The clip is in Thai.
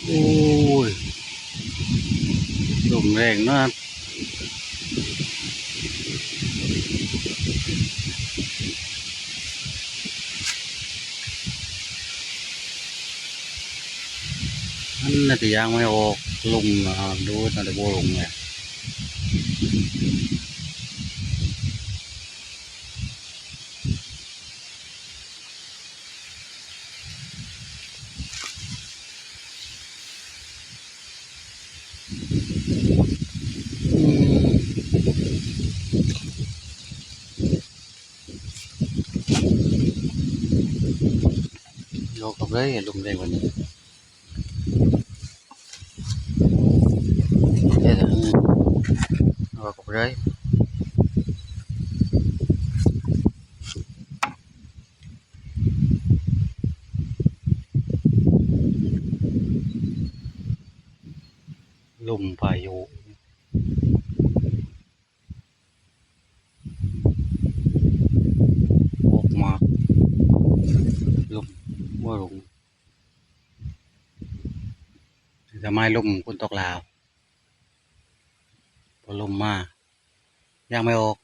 โอ้ยลมแรงนะครับอันน่าจะยังไม่ออกลมนะครับดูน่าจะโบลงเลยอืมโยกกับเลยลมแรงกว่านี้เอ๊ะโยกกับเลยลมพายุออกมาลมว่าลงจะไม่ลมคนตกลาวพอลมมายังไม่ออก